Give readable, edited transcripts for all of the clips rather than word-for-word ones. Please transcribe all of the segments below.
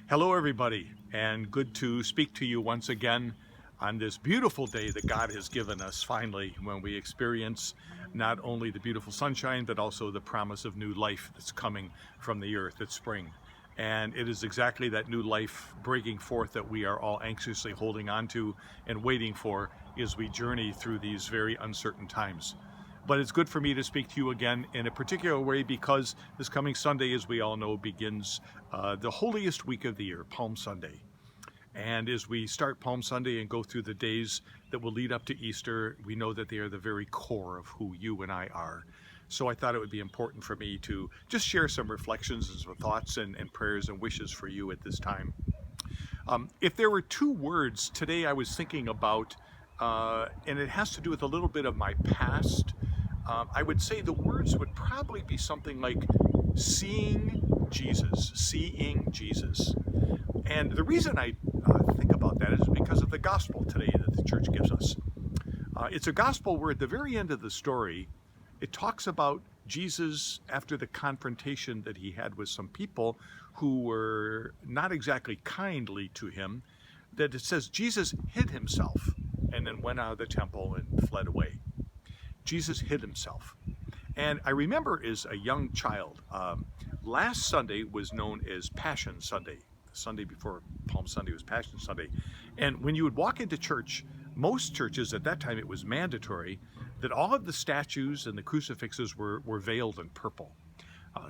Hello, everybody, and good to speak to you once again on this beautiful day that God has given us finally, when we experience not only the beautiful sunshine, but also the promise of new life that's coming from the earth at spring. And it is exactly that new life breaking forth that we are all anxiously holding on to and waiting for as we journey through these very uncertain times. But it's good for me to speak to you again in a particular way because this coming Sunday, as we all know, begins the holiest week of the year, Palm Sunday. And as we start Palm Sunday and go through the days that will lead up to Easter, we know that they are the very core of who you and I are. So I thought it would be important for me to just share some reflections and some thoughts and prayers and wishes for you at this time. If there were two words today I was thinking about, and it has to do with a little bit of my past, I would say the words would probably be something like seeing Jesus, seeing Jesus. And the reason I think about that is because of the gospel today that the church gives us. It's a gospel where at the very end of the story, it talks about Jesus after the confrontation that he had with some people who were not exactly kindly to him, that it says Jesus hid himself and then went out of the temple and fled away. Jesus hid himself. And I remember as a young child, last Sunday was known as Passion Sunday. The Sunday before Palm Sunday was Passion Sunday. And when you would walk into church, most churches at that time, it was mandatory that all of the statues and the crucifixes were veiled in purple.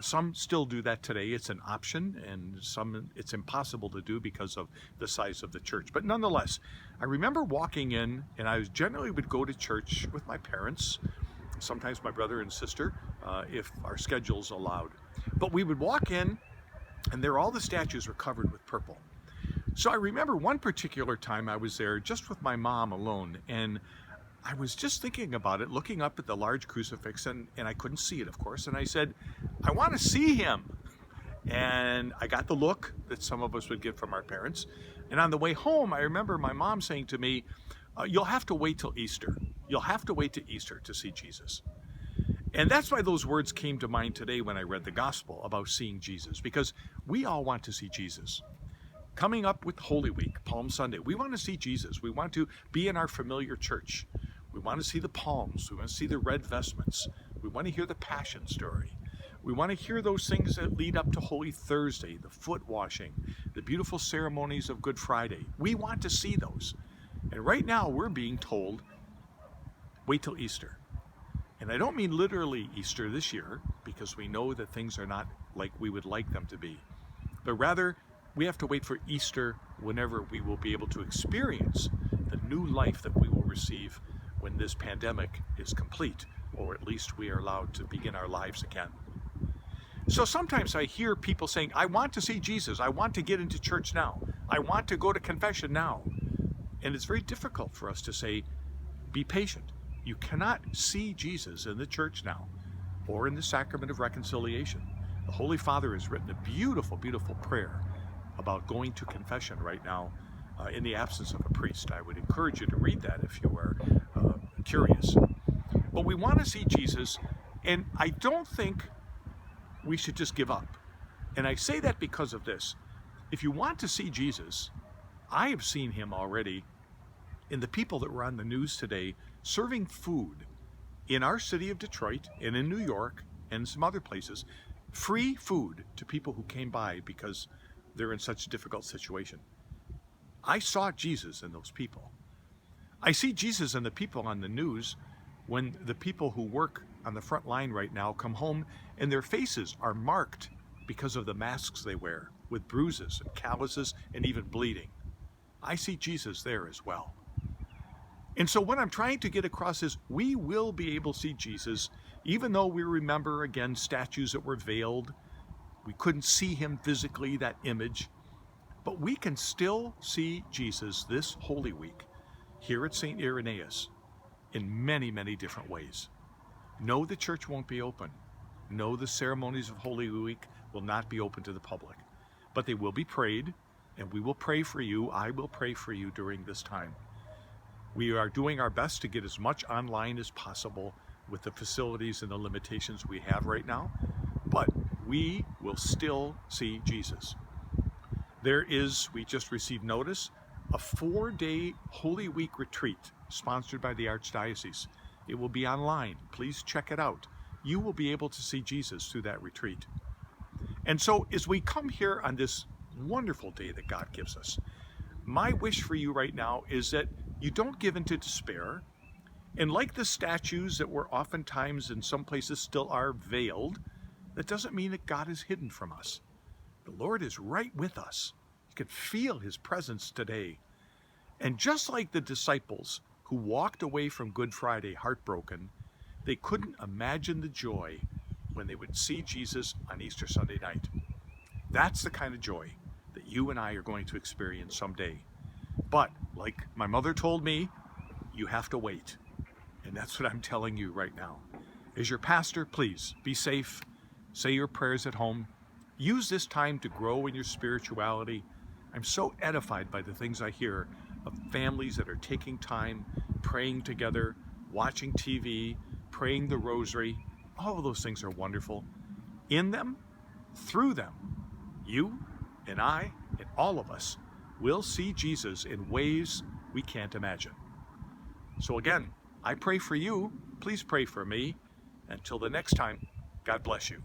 Some still do that today. It's an option, and some it's impossible to do because of the size of the church. But nonetheless, I remember walking in, and I generally would go to church with my parents, sometimes my brother and sister, if our schedules allowed. But we would walk in, and there all the statues were covered with purple. So I remember one particular time I was there just with my mom alone, and I was just thinking about it, looking up at the large crucifix, and I couldn't see it, of course, and I said, I want to see him. And I got the look that some of us would get from our parents. And on the way home, I remember my mom saying to me, you'll have to wait till Easter. You'll have to wait to Easter to see Jesus. And that's why those words came to mind today when I read the gospel about seeing Jesus, because we all want to see Jesus. Coming up with Holy Week, Palm Sunday, we want to see Jesus. We want to be in our familiar church. We want to see the palms. We want to see the red vestments. We want to hear the Passion story. We want to hear those things that lead up to Holy Thursday, the foot washing, the beautiful ceremonies of Good Friday. We want to see those. And right now we're being told, wait till Easter. And I don't mean literally Easter this year, because we know that things are not like we would like them to be. But rather, we have to wait for Easter whenever we will be able to experience the new life that we will receive when this pandemic is complete, or at least we are allowed to begin our lives again. So sometimes I hear people saying, I want to see Jesus. I want to get into church now. I want to go to confession now. And it's very difficult for us to say, be patient. You cannot see Jesus in the church now or in the sacrament of reconciliation. The Holy Father has written a beautiful, beautiful prayer about going to confession right now in the absence of a priest. I would encourage you to read that if you are curious. But we want to see Jesus, and I don't think we should just give up. And I say that because of this. If you want to see Jesus, I have seen him already in the people that were on the news today serving food in our city of Detroit and in New York and some other places, free food to people who came by because they're in such a difficult situation. I saw Jesus in those people. I see Jesus in the people on the news when the people who work on the front line right now come home and their faces are marked because of the masks they wear, with bruises and calluses and even bleeding. I see Jesus there as well. And so what I'm trying to get across is we will be able to see Jesus, even though we remember, again, statues that were veiled. We couldn't see him physically, that image. But we can still see Jesus this Holy Week here at St. Irenaeus in many, many different ways. No, the church won't be open. No, the ceremonies of Holy Week will not be open to the public. But they will be prayed, and we will pray for you. I will pray for you during this time. We are doing our best to get as much online as possible with the facilities and the limitations we have right now, but we will still see Jesus. There is, we just received notice, a 4-day Holy Week retreat sponsored by the Archdiocese. It will be online. Please check it out. You will be able to see Jesus through that retreat. And so as we come here on this wonderful day that God gives us, my wish for you right now is that you don't give into despair. And like the statues that were oftentimes in some places still are veiled, that doesn't mean that God is hidden from us. The Lord is right with us. You can feel his presence today. And just like the disciples who walked away from Good Friday heartbroken, they couldn't imagine the joy when they would see Jesus on Easter Sunday night. That's the kind of joy that you and I are going to experience someday. But like my mother told me, you have to wait. And that's what I'm telling you right now. As your pastor, please be safe. Say your prayers at home. Use this time to grow in your spirituality. I'm so edified by the things I hear of families that are taking time, praying together, watching TV, praying the rosary. All of those things are wonderful. In them, through them, you and I and all of us will see Jesus in ways we can't imagine. So again, I pray for you. Please pray for me. Until the next time, God bless you.